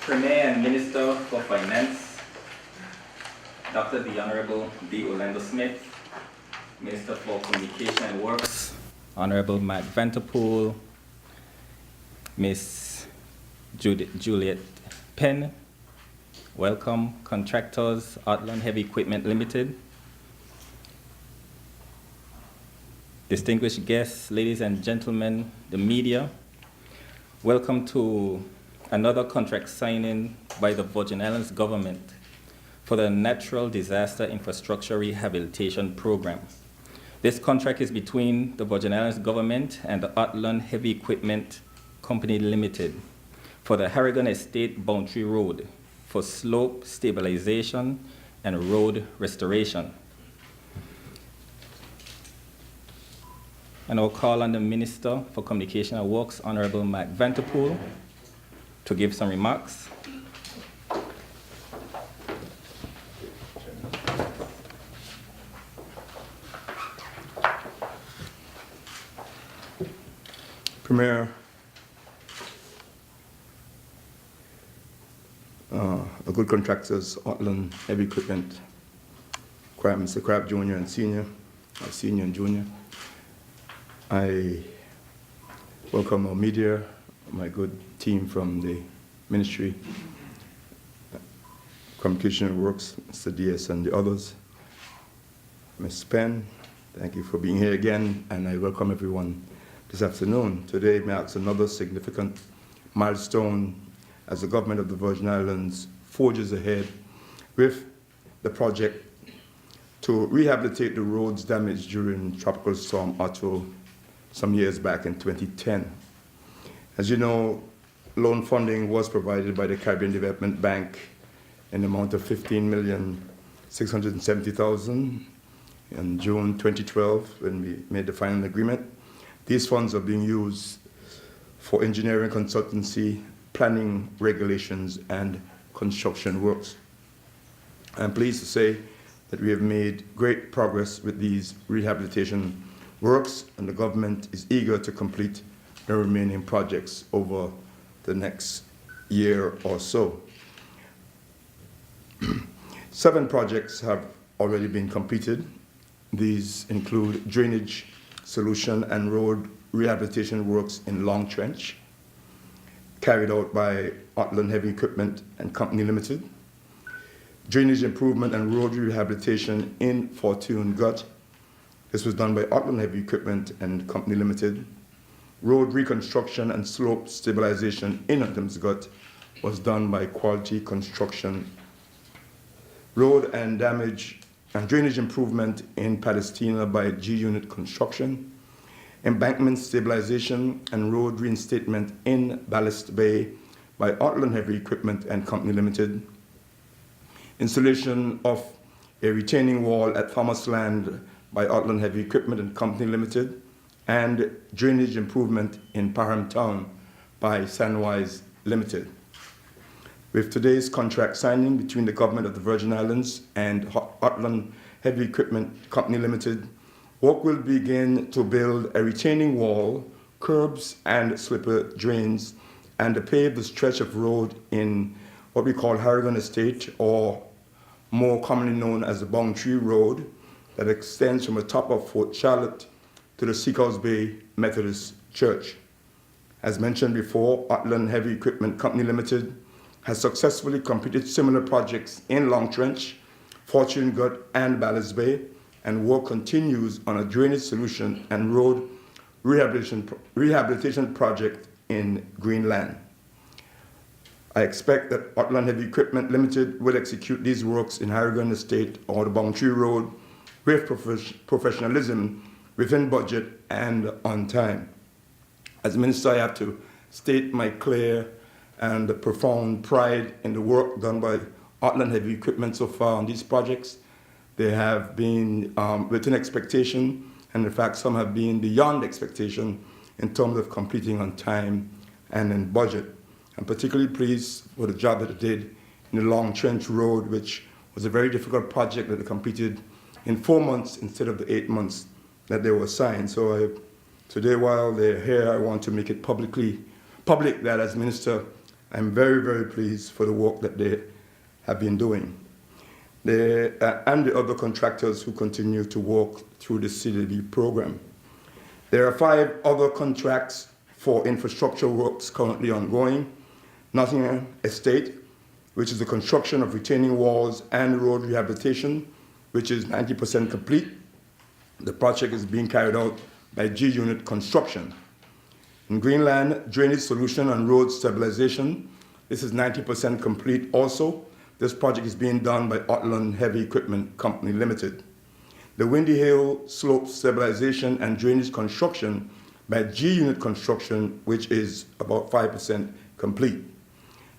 Premier and Minister for Finance, Dr. the Honorable D. Orlando Smith, Minister for Communication and Works, Honorable Matt Vanterpool, Miss Juliet Penn, welcome. Contractors, Outland Heavy Equipment Limited, distinguished guests, ladies and gentlemen, the media, welcome to another contract signing by the Virgin Islands government for the Natural Disaster Infrastructure Rehabilitation Program. This contract is between the Virgin Islands government and the Outland Heavy Equipment Company Limited for the Harrigan Estate Boundary Road for slope stabilization and road restoration. And I'll call on the Minister for Communication and Works, Honorable Matt Vanterpool, to give some remarks. Premier, the good contractors, Outland Heavy Equipment, Mr. Crab Jr. and Senior, or Senior and Junior. I welcome our media, my good team from the Ministry, Communication and Works, Mr. DS and the others. Ms. Penn, thank you for being here again, and I welcome everyone this afternoon. Today marks another significant milestone as the government of the Virgin Islands forges ahead with the project to rehabilitate the roads damaged during Tropical Storm Otto some years back in 2010. As you know, loan funding was provided by the Caribbean Development Bank in the amount of $15,670,000 in June 2012 when we made the final agreement. These funds are being used for engineering consultancy, planning regulations, and construction works. I'm pleased to say that we have made great progress with these rehabilitation works, and the government is eager to complete the remaining projects over the next year or so. 7 projects have already been completed. These include drainage solution and road rehabilitation works in Long Trench, carried out by Outland Heavy Equipment and Company Limited, drainage improvement and road rehabilitation in Fortune Gut. This was done by Outland Heavy Equipment and Company Limited. Road reconstruction and slope stabilization in Adams Gut was done by Quality Construction. Road and damage and drainage improvement in Palestina by G Unit Construction. Embankment stabilization and road reinstatement in Ballast Bay by Outland Heavy Equipment and Company Limited. Installation of a retaining wall at Farmers Land by Outland Heavy Equipment and Company Limited, and drainage improvement in Parham Town by Sandwise Limited. With today's contract signing between the government of the Virgin Islands and Outland Heavy Equipment Company Limited, work will begin to build a retaining wall, curbs and slipper drains, and to pave the stretch of road in what we call Harrigan Estate, or more commonly known as the Boundary Road, that extends from the top of Fort Charlotte to the Seacoast Bay Methodist Church. As mentioned before, Outland Heavy Equipment Company Limited has successfully completed similar projects in Long Trench, Fortune Gut, and Ballast Bay, and work continues on a drainage solution and road rehabilitation project in Greenland. I expect that Outland Heavy Equipment Limited will execute these works in Harrigan Estate or the Boundary Road with professionalism, within budget, and on time. As Minister, I have to state my clear and profound pride in the work done by Outland Heavy Equipment so far on these projects. They have been within expectation, and in fact some have been beyond expectation in terms of completing on time and in budget. I'm particularly pleased for the job that they did in the Long Trench Road, which was a very difficult project that they completed in 4 months instead of the 8 months that they were assigned. So today, while they're here, I want to make it public that as Minister, I'm very, very pleased for the work that they have been doing. And the other contractors who continue to work through the CDB program. There are 5 other contracts for infrastructure works currently ongoing. Nottingham Estate, which is the construction of retaining walls and road rehabilitation, which is 90% complete. The project is being carried out by G-Unit Construction. In Greenland, drainage solution and road stabilization. This is 90% complete also. This project is being done by Outland Heavy Equipment Company Limited. The Windy Hill slope stabilization and drainage construction by G-Unit Construction, which is about 5% complete.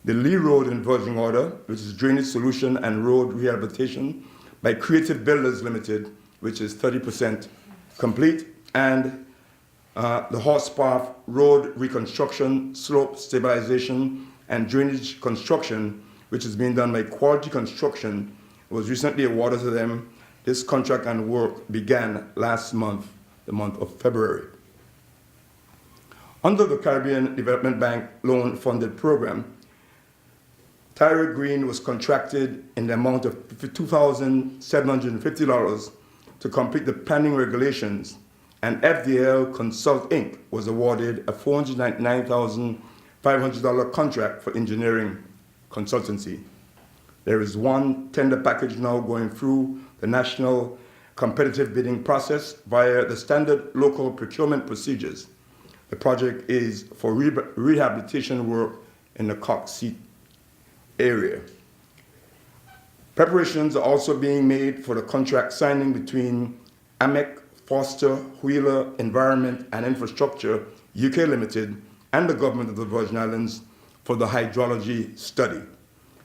The Lee Road in Virgin Order, which is drainage solution and road rehabilitation by Creative Builders Limited, which is 30% complete. And the Horsepath Road reconstruction, slope stabilization, and drainage construction, which is being done by Quality Construction, was recently awarded to them. This contract and work began last month, the month of February. Under the Caribbean Development Bank loan funded program, Tyra Green was contracted in the amount of $2,750 to complete the planning regulations, and FDL Consult Inc. was awarded a $499,500 contract for engineering consultancy. There is one tender package now going through the national competitive bidding process via the standard local procurement procedures. The project is for rehabilitation work in the Cox Seat area. Preparations are also being made for the contract signing between AMEC, Foster, Wheeler Environment and Infrastructure UK Limited and the government of the Virgin Islands for the hydrology study.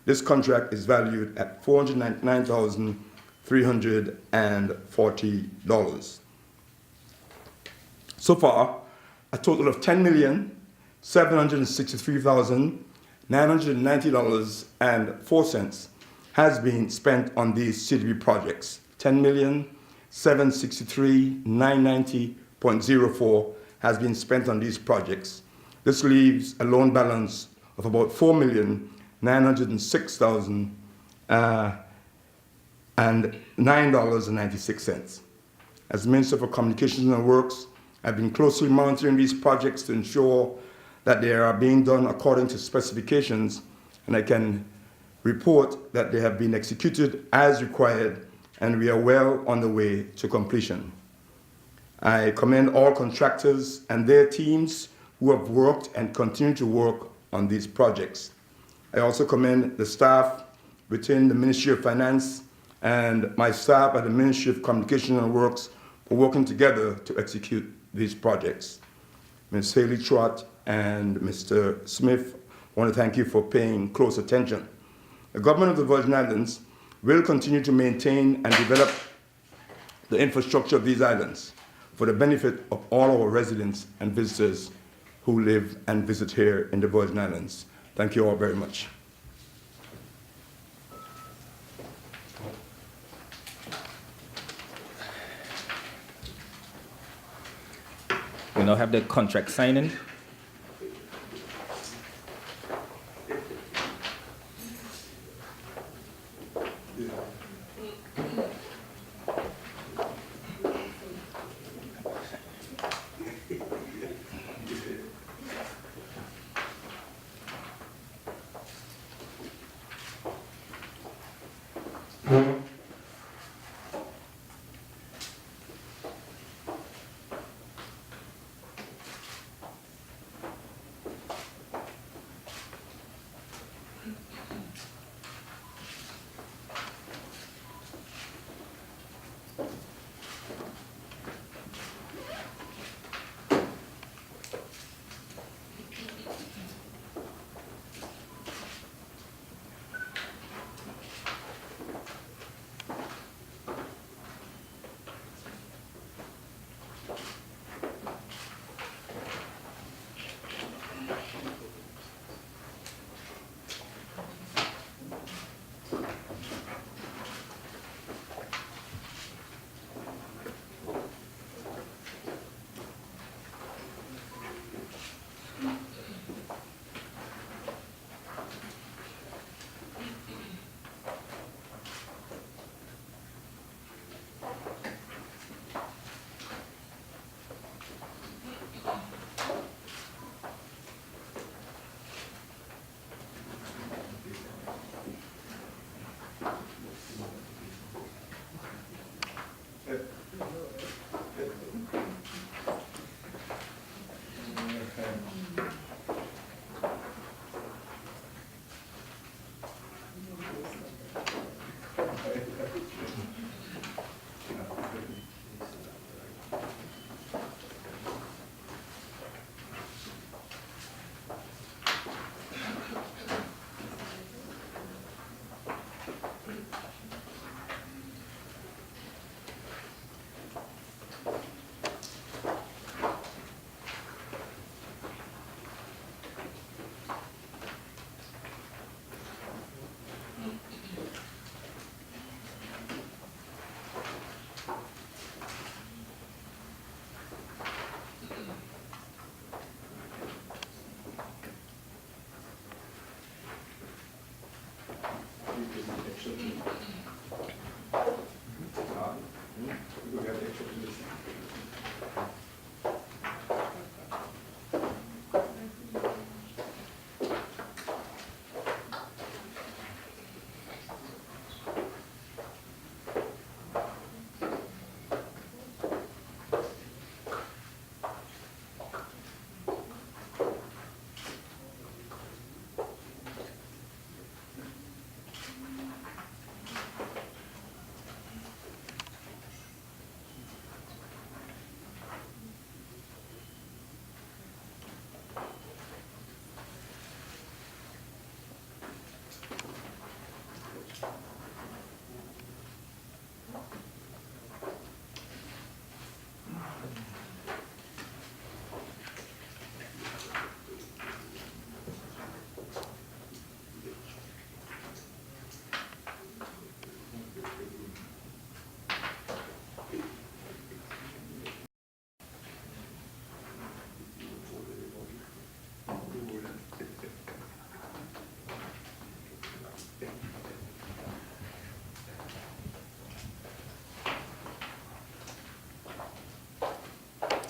This contract is valued at $499,340. So far, a total of $10,763,990.04 has been spent on these CDB projects. $10,763,990.04 has been spent on these projects. This leaves a loan balance of about $4,906,009.96. As Minister for Communications and Works, I've been closely monitoring these projects to ensure that they are being done according to specifications, and I can report that they have been executed as required, and we are well on the way to completion. I commend all contractors and their teams who have worked and continue to work on these projects. I also commend the staff within the Ministry of Finance and my staff at the Ministry of Communication and Works for working together to execute these projects. Ms. Haley Trott and Mr. Smith, I want to thank you for paying close attention. The government of the Virgin Islands will continue to maintain and develop the infrastructure of these islands for the benefit of all our residents and visitors who live and visit here in the Virgin Islands. Thank you all very much. We now have the contract signing.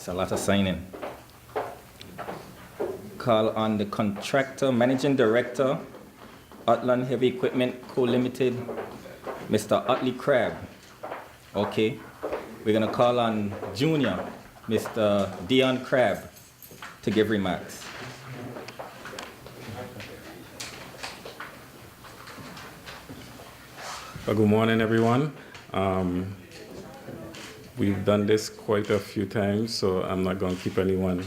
It's a lot of signing. Call on the contractor, managing director, Utland Heavy Equipment Co. Limited, Mr. Utley Crab. Okay. We're gonna call on Junior, Mr. Dion Crab, to give remarks. Well, good morning, everyone. We've done this quite a few times, so I'm not going to keep anyone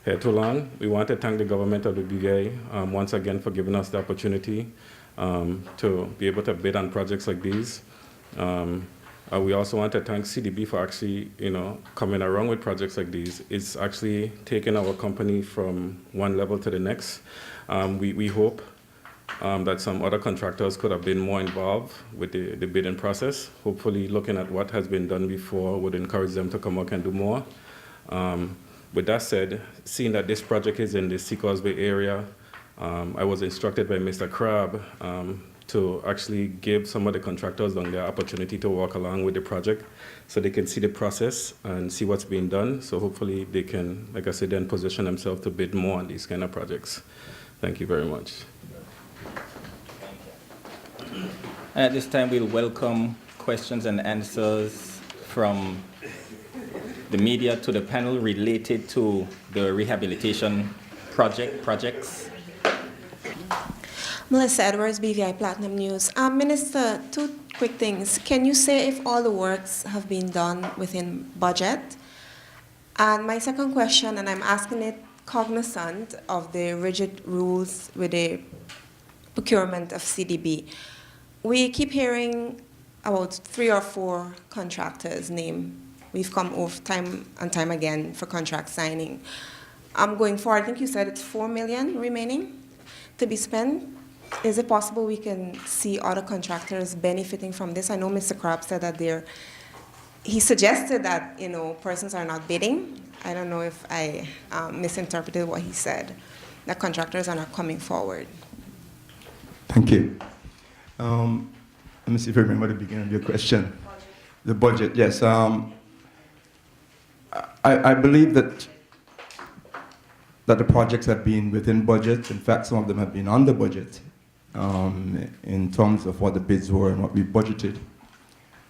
here too long. We want to thank the government of the BVI once again for giving us the opportunity to be able to bid on projects like these. We also want to thank CDB for actually, coming around with projects like these. It's actually taken our company from one level to the next. We hope that some other contractors could have been more involved with the bidding process. Hopefully looking at what has been done before would encourage them to come out and do more. With that said, seeing that this project is in the Seacoast Bay area, I was instructed by Mr. Crab to actually give some of the contractors the opportunity to walk along with the project so they can see the process and see what's being done. So hopefully they can, like I said, then position themselves to bid more on these kind of projects. Thank you very much. At this time, we'll welcome questions and answers from the media to the panel related to the rehabilitation projects. Melissa Edwards, BVI Platinum News. Minister, two quick things. Can you say if all the works have been done within budget? And my second question, and I'm asking it cognizant of the rigid rules with the procurement of CDB. We keep hearing about 3 or 4 contractors' name. We've come over time and time again for contract signing. Going forward, I think you said it's $4 million remaining to be spent. Is it possible we can see other contractors benefiting from this? I know Mr. Crab said that he suggested that persons are not bidding. I don't know if I misinterpreted what he said, that contractors are not coming forward. Thank you. Let me see if I remember the beginning of your question. The budget, yes. I believe that the projects have been within budget. In fact, some of them have been under budget in terms of what the bids were and what we budgeted.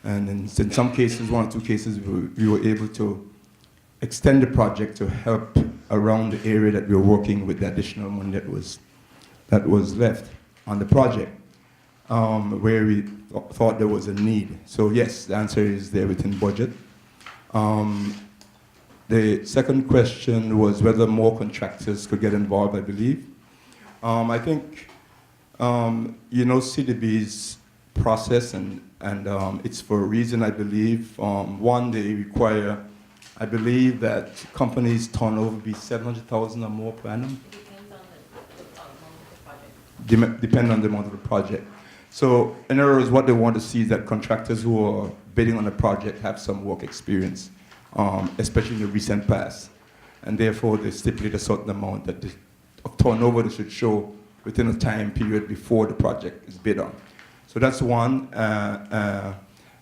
And in some cases, 1 or 2 cases, we were able to extend the project to help around the area that we were working with the additional money that was left on the project, where we thought there was a need. So yes, the answer is they're within budget. The second question was whether more contractors could get involved, I believe. I think, CDB's process, and it's for a reason, I believe. One, they require, I believe that companies' turnover be 700,000 or more per annum. Depend on the amount of the project. So in other words, what they want to see is that contractors who are bidding on a project have some work experience, especially in the recent past. And therefore, they stipulate a certain amount of turnover they should show within a time period before the project is bid on. So that's one.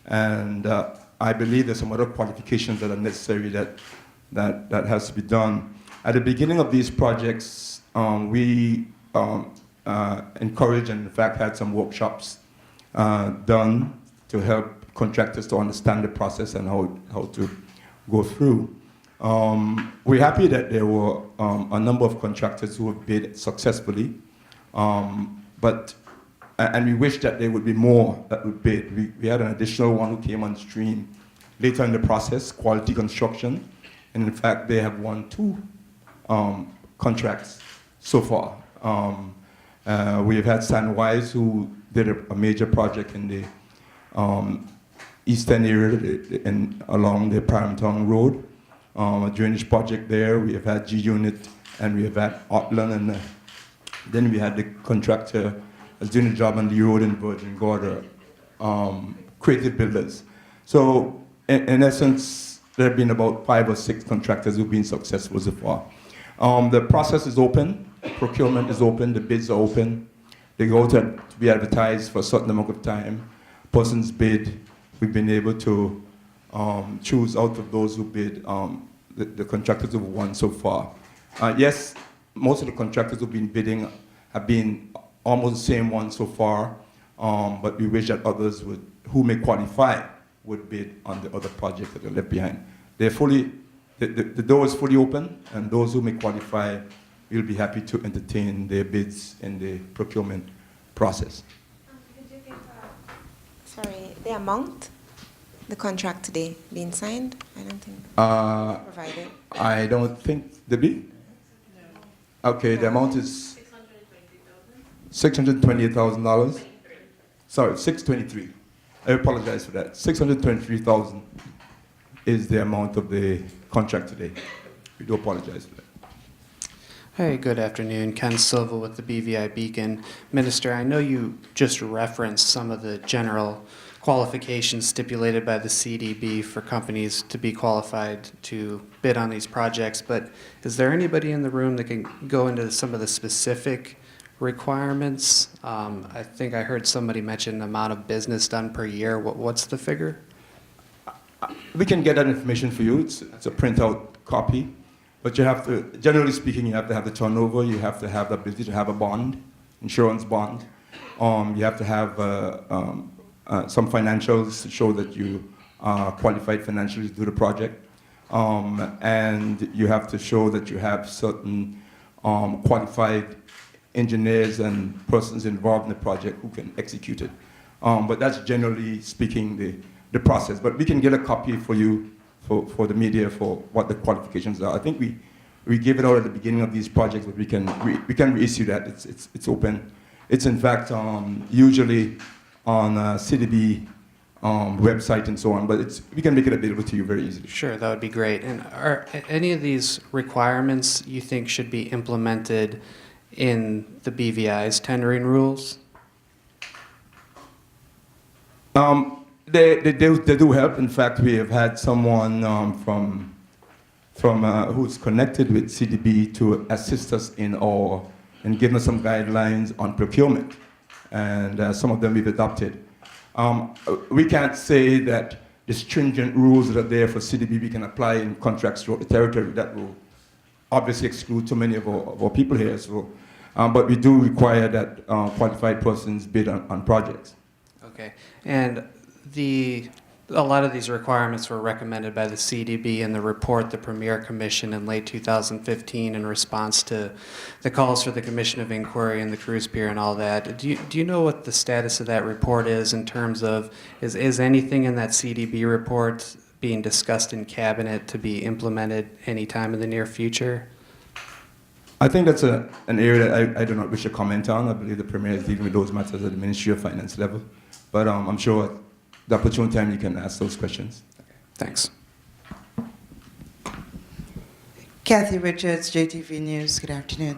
And I believe there's some other qualifications that are necessary that has to be done. At the beginning of these projects, we encouraged and in fact had some workshops done to help contractors to understand the process and how to go through. We're happy that there were a number of contractors who have bid successfully, and we wish that there would be more that would bid. We had an additional one who came on stream later in the process, Quality Construction, and in fact they have won 2 contracts so far. We have had Sandwise, who did a major project in the eastern area along the Paramtown Road, a drainage project there. We have had G-Unit, and we have had Otland, and then we had the contractor that's doing a job on the road in Virgin Gorda, Creative Builders. So in essence, there have been about 5 or 6 contractors who've been successful so far. The process is open, procurement is open, the bids are open. They go to be advertised for a certain amount of time. Persons bid, we've been able to choose out of those who bid the contractors who've won so far. Yes, most of the contractors who've been bidding have been almost the same ones so far, but we wish that others who may qualify would bid on the other projects that are left behind. They're the door is fully open, and those who may qualify, we'll be happy to entertain their bids in the procurement process. Could you give the amount, the contract today being signed? I don't think provided. I don't think the bid. No. Okay, the amount is $628,000. Sorry, $623,000. I apologize for that. $623,000 is the amount of the contract today. We do apologize for that. Hey, good afternoon. Ken Silva with the BVI Beacon. Minister, I know you just referenced some of the general qualifications stipulated by the CDB for companies to be qualified to bid on these projects, but is there anybody in the room that can go into some of the specific requirements? I think I heard somebody mention the amount of business done per year. What's the figure? We can get that information for you. It's a printout copy. But you have to, generally speaking, you have to have the turnover. You have to have the ability to have a bond, insurance bond. You have to have some financials to show that you are qualified financially to do the project. And you have to show that you have certain qualified engineers and persons involved in the project who can execute it. But that's generally speaking the process. But we can get a copy for you, for the media, for what the qualifications are. I think we gave it out at the beginning of these projects, but we can reissue that. It's open. It's in fact usually on CDB website and so on, but we can make it available to you very easily. Sure, that would be great. And are any of these requirements you think should be implemented in the BVI's tendering rules? They do help. In fact, we have had someone from who's connected with CDB to assist us in giving us some guidelines on procurement, and some of them we've adopted. We can't say that the stringent rules that are there for CDB we can apply in contracts throughout the territory. That will obviously exclude too many of our people here. So, but we do require that qualified persons bid on projects. Okay, and a lot of these requirements were recommended by the CDB in the report the Premier Commission in late 2015 in response to the calls for the Commission of Inquiry and the cruise pier and all that. Do you know what the status of that report is in terms of, is anything in that CDB report being discussed in Cabinet to be implemented anytime in the near future? I think that's an area that I do not wish to comment on. I believe the Premier is dealing with those matters at the Ministry of Finance level. But I'm sure at the opportune time you can ask those questions. Okay. Thanks. Kathy Richards, JTV News. Good afternoon.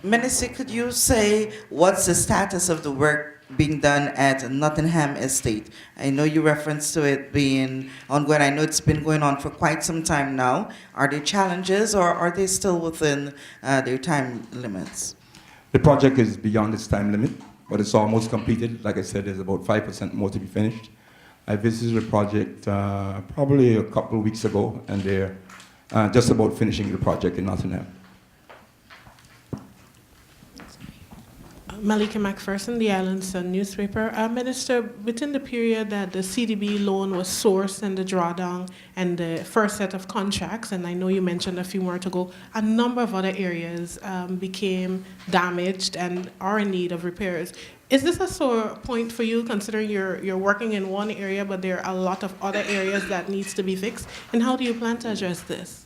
Minister, could you say what's the status of the work being done at Nottingham Estate? I know you referenced to it being ongoing. I know it's been going on for quite some time now. Are there challenges, or are they still within their time limits? The project is beyond its time limit. but it's almost completed. Like I said, there's about 5% more to be finished. I visited the project probably a couple of weeks ago, and they're just about finishing the project in Nottingham. Malika McPherson, the Island Sun newspaper. Minister, within the period that the CDB loan was sourced and the drawdown and the first set of contracts, and I know you mentioned a few more to go, a number of other areas became damaged and are in need of repairs. Is this a sore point for you, considering you're working in one area, but there are a lot of other areas that needs to be fixed? And how do you plan to address this?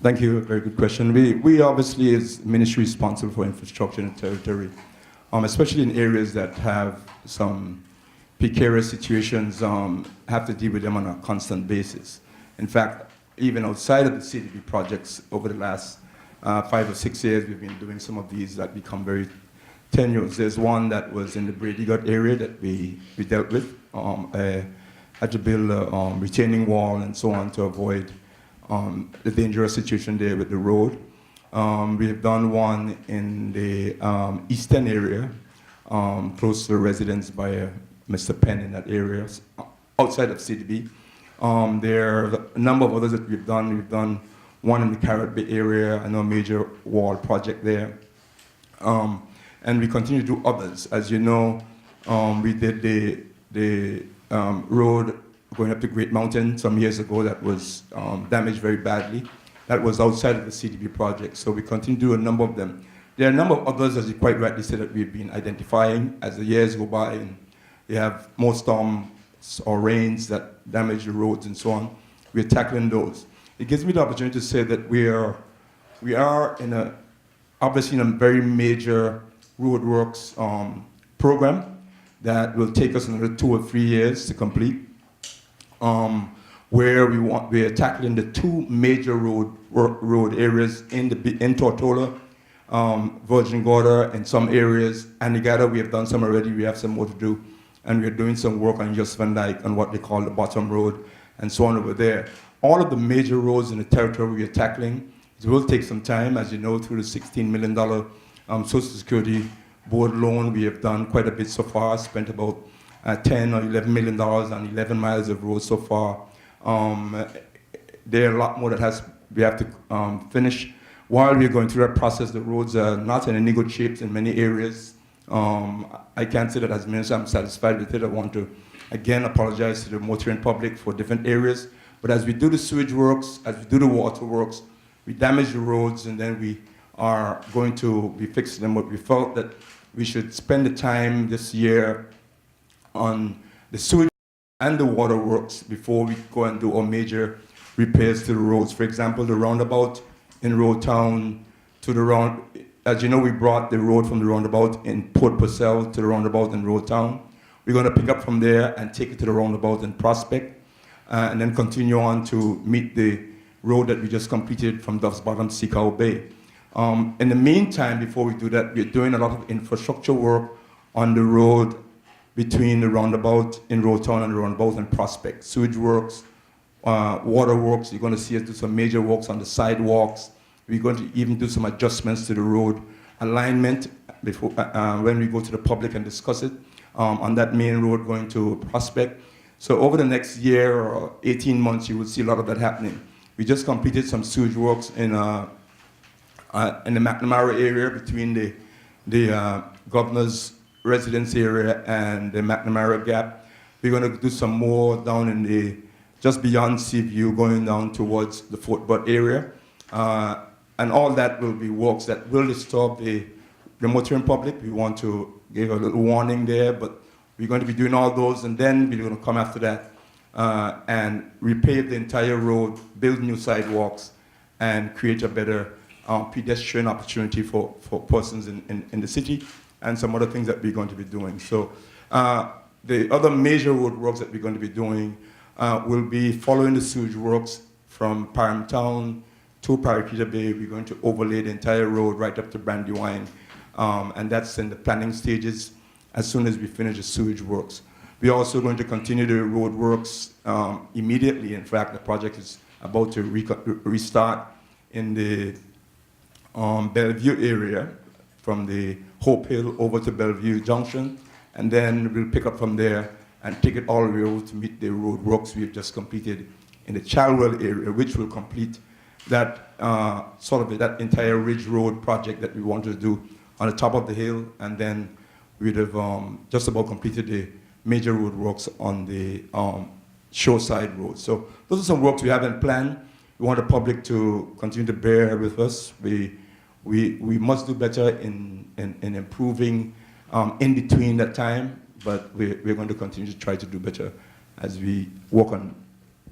Thank you. Very good question. We obviously, as ministry, responsible for infrastructure in the territory, especially in areas that have some precarious situations, have to deal with them on a constant basis. In fact, even outside of the CDB projects, over the last 5 or 6 years, we've been doing some of these that become very tenuous. There's one that was in the Brady Gut area that we dealt with. Had to build a retaining wall and so on to avoid the dangerous situation there with the road. We have done one in the eastern area, close to the residence by Mr. Penn in that area, outside of CDB. There are a number of others that we've done. We've done one in the Carrot Bay area, I know a major wall project there. And we continue to do others. As you know, we did the road going up the Great Mountain some years ago that was damaged very badly. That was outside of the CDB project, so we continue to do a number of them. There are a number of others, as you quite rightly said, that we've been identifying as the years go by and you have more storms or rains that damage the roads and so on. We're tackling those. It gives me the opportunity to say that we are obviously in a very major roadworks program that will take us another 2 or 3 years to complete. Where we are tackling the 2 major road areas in Tortola, Virgin Gorda, and some areas. Anegada, we have done some already. We have some more to do, and we are doing some work on Just Van Dyke on what they call the bottom road, and so on over there. All of the major roads in the territory we are tackling. It will take some time, as you know, through the $16 million Social Security Board loan. We have done quite a bit so far. Spent about $10 or $11 million on 11 miles of road so far. There are a lot more that we have to finish. While we're going through that process, the roads are not in any good shape in many areas. I can't say that as minister I'm satisfied with it. I want to, again, apologize to the motoring public for different areas. But as we do the sewage works, as we do the water works, we damage the roads, and then we are going to be fixing them. But we felt that we should spend the time this year on the sewage and the water works before we go and do our major repairs to the roads. For example, the roundabout in Road Town to the round. As you know, we brought the road from the roundabout in Port Purcell to the roundabout in Road Town. We're going to pick up from there and take it to the roundabout in Prospect, and then continue on to meet the road that we just completed from Duff's Bottom to Seacow Bay. In the meantime, before we do that, we're doing a lot of infrastructure work on the road between the roundabout in Road Town and the roundabout in Prospect. Sewage works, water works. You're going to see us do some major works on the sidewalks. We're going to even do some adjustments to the road alignment before, when we go to the public and discuss it on that main road going to Prospect. So over the next year or 18 months, you will see a lot of that happening. We just completed some sewage works in the McNamara area between the governor's residence area and the McNamara Gap. We're going to do some more down in just beyond Seaview, going down towards the Fort Butt area. And all that will be works that will disturb the motoring public. We want to give a little warning there, but we're going to be doing all those, and then we're going to come after that and repave the entire road, build new sidewalks, and create a better pedestrian opportunity for persons in the city, and some other things that we're going to be doing. So the other major road works that we're going to be doing will be following the sewage works from Parham Town to Parakeeta Bay. We're going to overlay the entire road right up to Brandywine, and that's in the planning stages as soon as we finish the sewage works. We're also going to continue the road works immediately. In fact, the project is about to restart in the Bellevue area from the Hope Hill over to Bellevue Junction, and then we'll pick up from there and take it all the way over to meet the road works we've just completed in the Chalwell area, which will complete that that entire Ridge Road project that we wanted to do on the top of the hill, and then we'd have just about completed the major road works on the shoreside road. So those are some works we haven't planned. We want the public to continue to bear with us. We must do better in improving in between that time, but we're going to continue to try to do better as we work on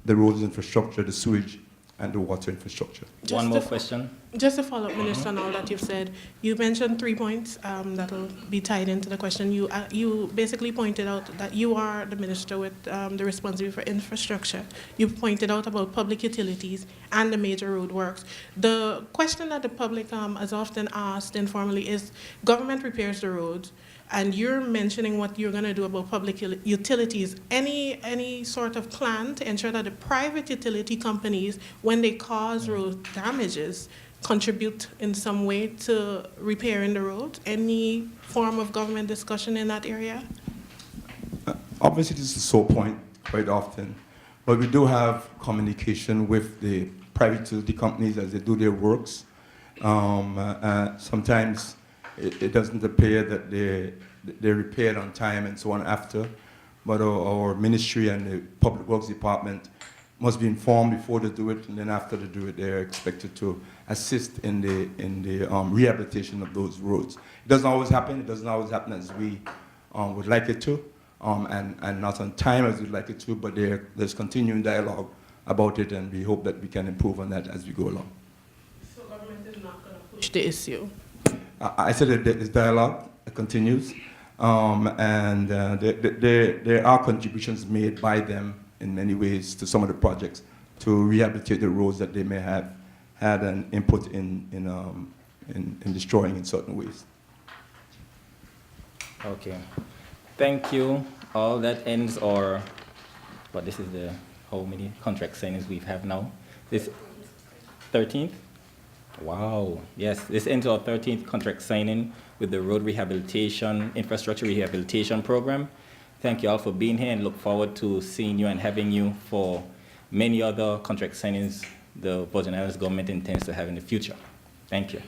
the roads infrastructure, the sewage, and the water infrastructure. One more question. Just to follow up, Minister, on all that you've said, you mentioned 3 points that will be tied into the question. You basically pointed out that you are the minister with the responsibility for infrastructure. You pointed out about public utilities and the major road works. The question that the public has often asked informally is, government repairs the roads, and you're mentioning what you're going to do about public utilities. Any sort of plan to ensure that the private utility companies, when they cause road damages, contribute in some way to repairing the roads? Any form of government discussion in that area? Obviously, this is a sore point quite often, but we do have communication with the private utility companies as they do their works. Sometimes it doesn't appear that they're repaired on time and so on after, but our ministry and the Public Works Department must be informed before they do it, and then after they do it, they're expected to assist in the rehabilitation of those roads. It doesn't always happen. It doesn't always happen as we would like it to, and not on time as we'd like it to, but there's continuing dialogue about it, and we hope that we can improve on that as we go along. So government is not going to push the issue? I said that this dialogue continues, and there are contributions made by them in many ways to some of the projects to rehabilitate the roads that they may have had an input in destroying in certain ways. Okay. Thank you. All that ends our, but this is the, how many contract signings we have now? This 13th? Wow. Yes, this ends our 13th contract signing with the Road Rehabilitation, Infrastructure Rehabilitation Program. Thank you all for being here, and look forward to seeing you and having you for many other contract signings the Virgin Islands government intends to have in the future. Thank you.